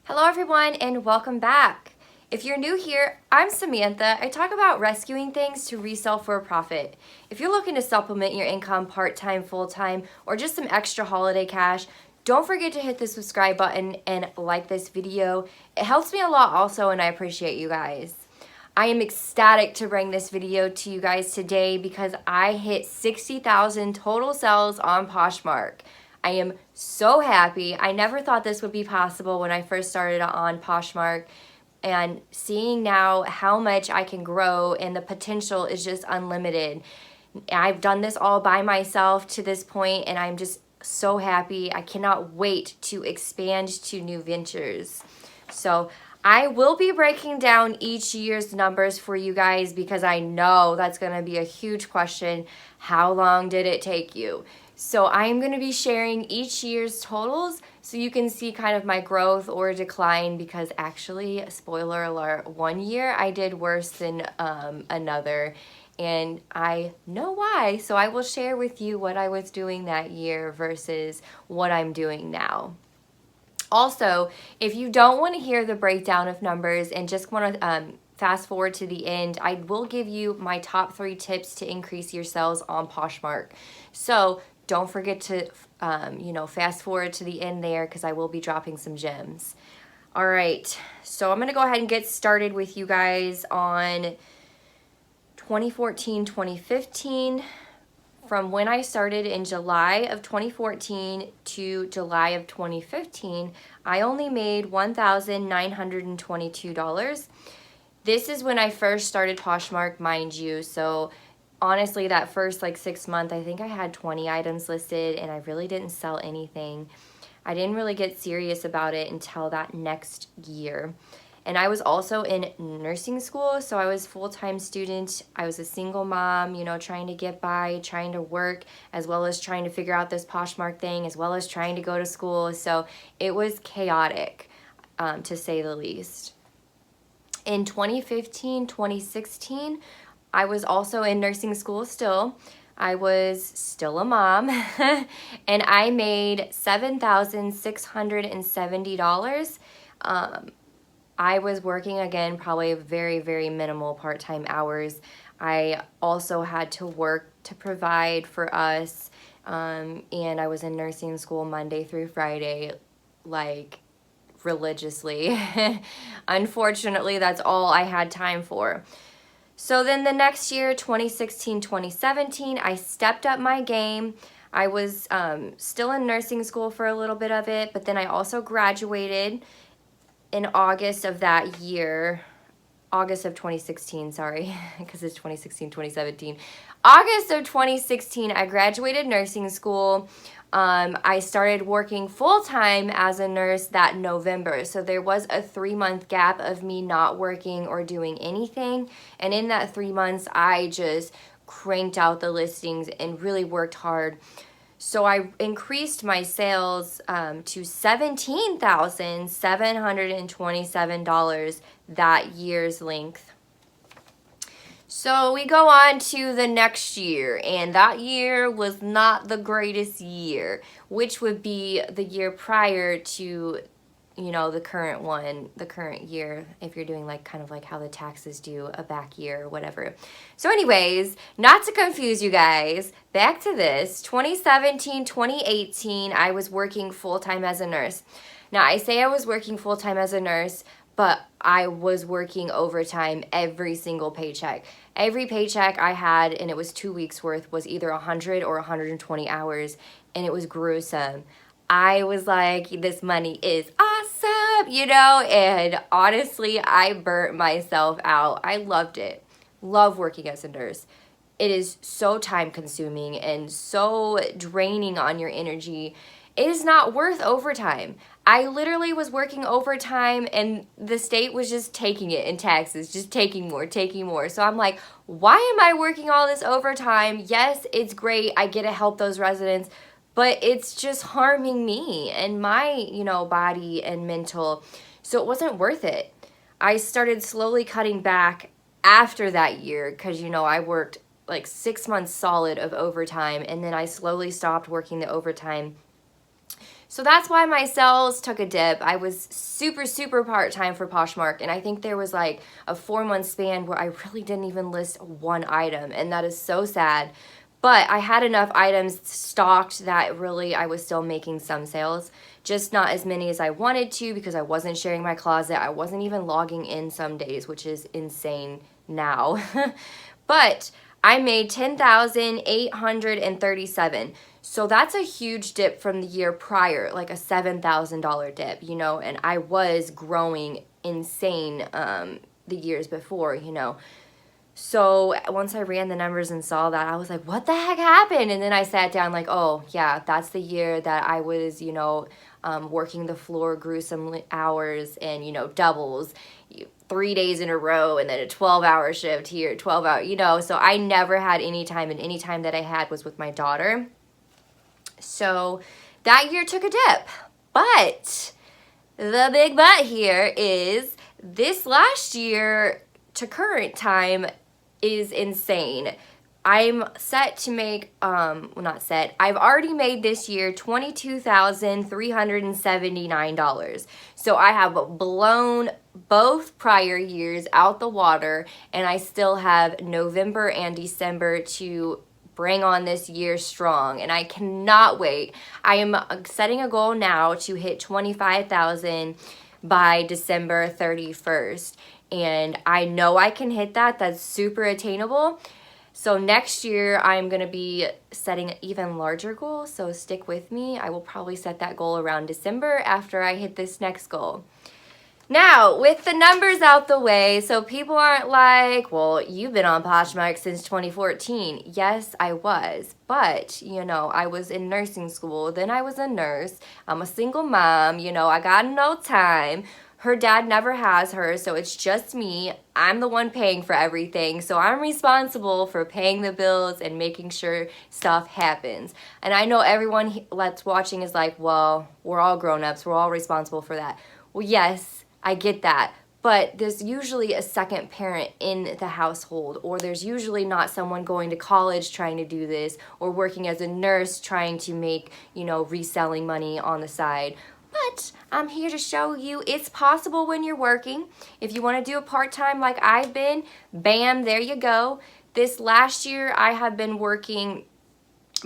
Hello everyone and welcome back. If you're new here, I'm Samantha. I talk about rescuing things to resell for a profit. If you're looking to supplement your income part-time, full-time, or just some extra holiday cash, don't forget to hit the subscribe button and like this video. It helps me a lot also, and I appreciate you guys. I am ecstatic to bring this video to you guys today because I hit 60,000 total sales on Poshmark. I am so happy. I never thought this would be possible when I first started on Poshmark, and seeing now how much I can grow and the potential is just unlimited. I've done this all by myself to this point and I'm just so happy. I cannot wait to expand to new ventures. So I will be breaking down each year's numbers for you guys because I know that's going to be a huge question. How long did it take you? So I'm going to be sharing each year's totals so you can see kind of my growth or decline, because actually, spoiler alert, one year I did worse than another, and I know why. So I will share with you what I was doing that year versus what I'm doing now. Also, if you don't want to hear the breakdown of numbers and just want to fast forward to the end, I will give you my top 3 tips to increase your sales on Poshmark. So don't forget to, fast forward to the end there because I will be dropping some gems. All right, so I'm going to go ahead and get started with you guys on 2014, 2015. From when I started in July of 2014 to July of 2015, I only made $1,922. This is when I first started Poshmark, mind you. So honestly, that first 6 months, I think I had 20 items listed and I really didn't sell anything. I didn't really get serious about it until that next year. And I was also in nursing school, so I was a full-time student. I was a single mom, trying to get by, trying to work, as well as trying to figure out this Poshmark thing, as well as trying to go to school. So it was chaotic, to say the least. In 2015, 2016, I was also in nursing school still. I was still a mom, and I made $7,670. I was working, again, probably very, very minimal part-time hours. I also had to work to provide for us, and I was in nursing school Monday through Friday, religiously. Unfortunately, that's all I had time for. So then the next year, 2016, 2017, I stepped up my game. I was still in nursing school for a little bit of it, but then I also graduated in August of that year, August of 2016, sorry, because it's 2016, 2017. August of 2016, I graduated nursing school. I started working full-time as a nurse that November. So there was a 3-month gap of me not working or doing anything. And in that 3 months, I just cranked out the listings and really worked hard. So I increased my sales to $17,727 that year's length. So we go on to the next year, and that year was not the greatest year, which would be the year prior to, the current one, the current year, if you're doing kind of how the taxes do a back year or whatever. So anyways, not to confuse you guys, back to this, 2017, 2018, I was working full-time as a nurse. Now, I say I was working full-time as a nurse, but I was working overtime every single paycheck. Every paycheck I had, and it was 2 weeks worth, was either 100 or 120 hours, and it was gruesome. I was like, this money is awesome, and honestly, I burnt myself out. I loved it. Love working as a nurse. It is so time consuming and so draining on your energy. It is not worth overtime. I literally was working overtime and the state was just taking it in taxes, just taking more, taking more. So I'm like, why am I working all this overtime? Yes, it's great. I get to help those residents, but it's just harming me and my, body and mental. So it wasn't worth it. I started slowly cutting back after that year because, I worked 6 months solid of overtime, and then I slowly stopped working the overtime. So that's why my sales took a dip. I was super part-time for Poshmark, and I think there was like a 4-month span where I really didn't even list one item, and that is so sad. But I had enough items stocked that really I was still making some sales, just not as many as I wanted to because I wasn't sharing my closet. I wasn't even logging in some days, which is insane now. But I made $10,837. So that's a huge dip from the year prior, like a $7,000 dip, you know, and I was growing insane the years before, you know. So once I ran the numbers and saw that, I was like, what the heck happened? And then I sat down like, oh, yeah, that's the year that I was, you know, working the floor gruesome hours and, you know, doubles, 3 days in a row, and then a 12-hour shift here, 12 hour, you know. So I never had any time, and any time that I had was with my daughter. So that year took a dip. But the big but here is this last year to current time is insane. I'm set to make, well, not set, I've already made this year $22,379. So I have blown both prior years out the water, and I still have November and December to bring on this year strong, and I cannot wait. I am setting a goal now to hit 25,000 by December 31st, and I know I can hit that. That's super attainable. So next year I'm going to be setting an even larger goal, so stick with me. I will probably set that goal around December after I hit this next goal. Now, with the numbers out the way, so people aren't like, well, you've been on Poshmark since 2014. Yes, I was, but, you know, I was in nursing school, then I was a nurse. I'm a single mom, you know, I got no time. Her dad never has her, so it's just me. I'm the one paying for everything, so I'm responsible for paying the bills and making sure stuff happens. And I know everyone that's watching is like, well, we're all grown-ups, we're all responsible for that. Well, yes, I get that, but there's usually a second parent in the household, or there's usually not someone going to college trying to do this, or working as a nurse trying to make, you know, reselling money on the side. But I'm here to show you it's possible when you're working. If you want to do a part-time like I've been, bam, there you go. This last year I have been working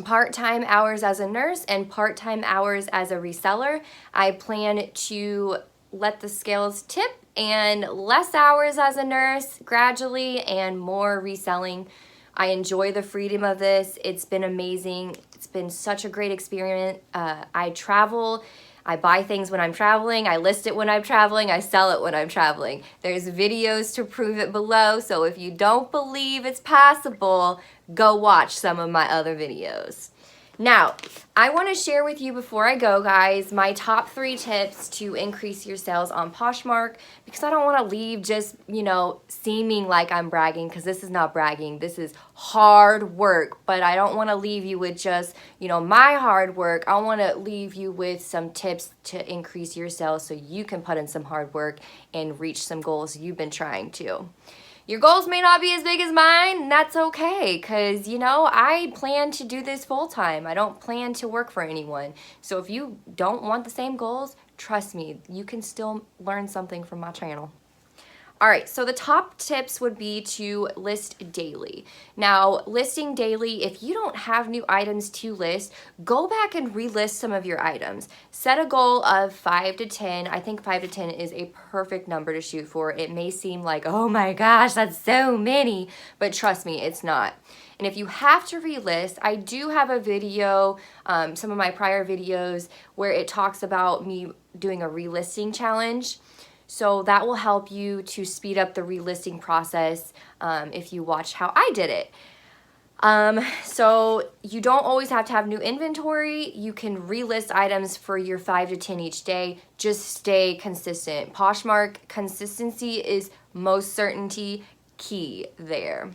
part-time hours as a nurse and part-time hours as a reseller. I plan to let the scales tip and less hours as a nurse gradually and more reselling. I enjoy the freedom of this. It's been amazing. It's been such a great experience. I travel. I buy things when I'm traveling. I list it when I'm traveling. I sell it when I'm traveling. There's videos to prove it below. So if you don't believe it's possible, go watch some of my other videos. Now, I want to share with you before I go, guys, my top 3 tips to increase your sales on Poshmark, because I don't want to leave just, you know, seeming like I'm bragging, because this is not bragging. This is hard work, but I don't want to leave you with just, you know, my hard work. I want to leave you with some tips to increase your sales so you can put in some hard work and reach some goals you've been trying to. Your goals may not be as big as mine, and that's okay, because, you know, I plan to do this full-time. I don't plan to work for anyone. So if you don't want the same goals, trust me, you can still learn something from my channel. All right, so the top tips would be to list daily. Now, listing daily, if you don't have new items to list, go back and relist some of your items. Set a goal of 5 to 10. I think 5 to 10 is a perfect number to shoot for. It may seem like, oh my gosh, that's so many, but trust me, it's not. And if you have to relist, I do have a video, some of my prior videos, where it talks about me doing a relisting challenge. So that will help you to speed up the relisting process if you watch how I did it. So you don't always have to have new inventory. You can relist items for your 5 to 10 each day. Just stay consistent. Poshmark consistency is most certainty key there.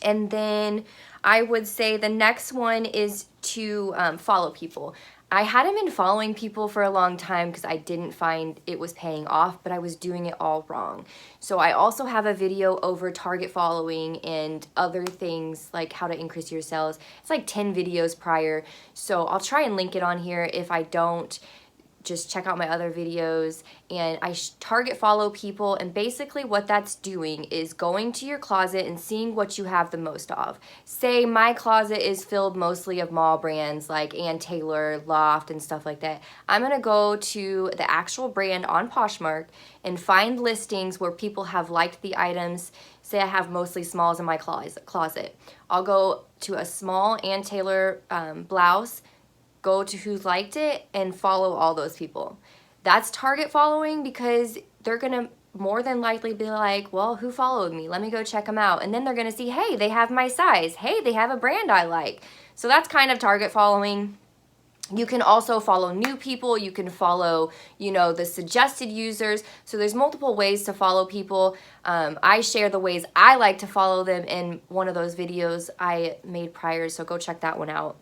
And then I would say the next one is to follow people. I hadn't been following people for a long time because I didn't find it was paying off, but I was doing it all wrong. So I also have a video over target following and other things like how to increase your sales. It's like 10 videos prior. So I'll try and link it on here. If I don't, just check out my other videos. And I target follow people, and basically what that's doing is going to your closet and seeing what you have the most of. Say my closet is filled mostly of mall brands like Ann Taylor, Loft, and stuff like that. I'm gonna go to the actual brand on Poshmark and find listings where people have liked the items. Say I have mostly smalls in my closet. I'll go to a small Ann Taylor blouse, go to who's liked it, and follow all those people. That's target following because they're gonna more than likely be like, well, who followed me? Let me go check them out. And then they're gonna see, hey, they have my size. Hey, they have a brand I like. So that's kind of target following. You can also follow new people. You can follow, the suggested users. So there's multiple ways to follow people. I share the ways I like to follow them in one of those videos I made prior, so go check that one out.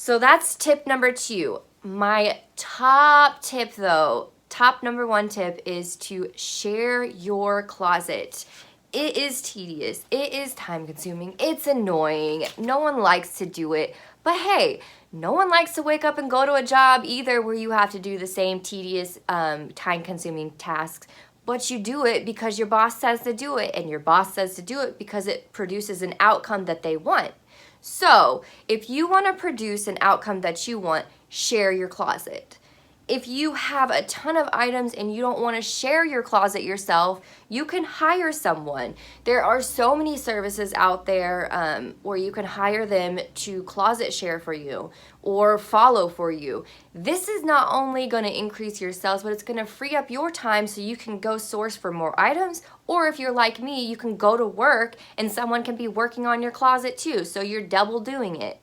So that's tip number 2. My top tip though, top number 1 tip is to share your closet. It is tedious, it is time consuming, it's annoying, no one likes to do it, but hey, no one likes to wake up and go to a job either where you have to do the same tedious, time consuming tasks, but you do it because your boss says to do it, and your boss says to do it because it produces an outcome that they want. So if you want to produce an outcome that you want, share your closet. If you have a ton of items and you don't want to share your closet yourself, you can hire someone. There are so many services out there where you can hire them to closet share for you or follow for you. This is not only going to increase your sales, but it's going to free up your time so you can go source for more items. Or if you're like me, you can go to work and someone can be working on your closet too. So you're double doing it.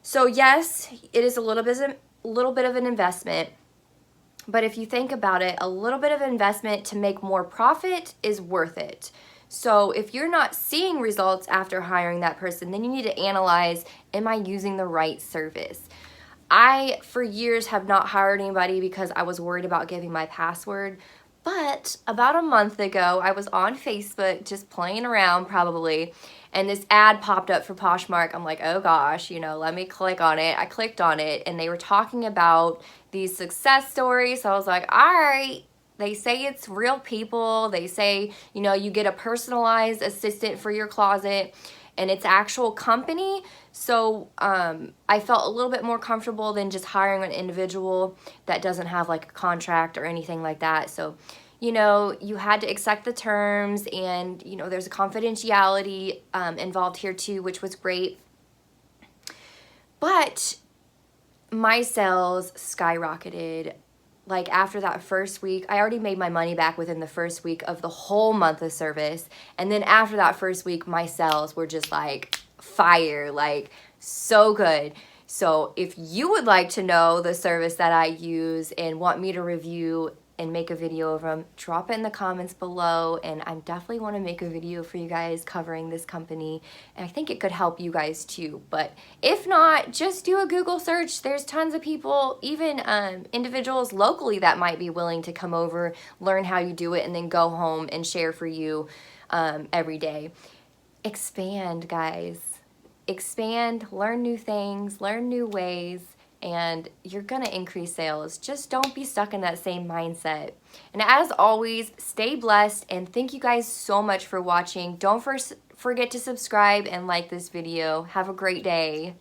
So yes, it is a little bit of an investment. But if you think about it, a little bit of investment to make more profit is worth it. So if you're not seeing results after hiring that person, then you need to analyze, am I using the right service? I, for years, have not hired anybody because I was worried about giving my password. But about a month ago, I was on Facebook just playing around probably, and this ad popped up for Poshmark. I'm like, oh gosh, let me click on it. I clicked on it, and they were talking about these success stories. So I was like, all right, they say it's real people. They say, you get a personalized assistant for your closet, and it's actual company. So I felt a little bit more comfortable than just hiring an individual that doesn't have like a contract or anything like that. So, you had to accept the terms, and, there's a confidentiality involved here too, which was great. But my sales skyrocketed. Like after that first week, I already made my money back within the first week of the whole month of service. And then after that first week, my sales were just like fire, like so good. So if you would like to know the service that I use and want me to review and make a video of them, drop it in the comments below, and I definitely want to make a video for you guys covering this company, and I think it could help you guys too. But if not, just do a Google search. There's tons of people, even individuals locally that might be willing to come over, learn how you do it, and then go home and share for you every day. Expand, guys. Expand, learn new things, learn new ways, and you're gonna increase sales. Just don't be stuck in that same mindset. And as always, stay blessed, and thank you guys so much for watching. Don't forget to subscribe and like this video. Have a great day.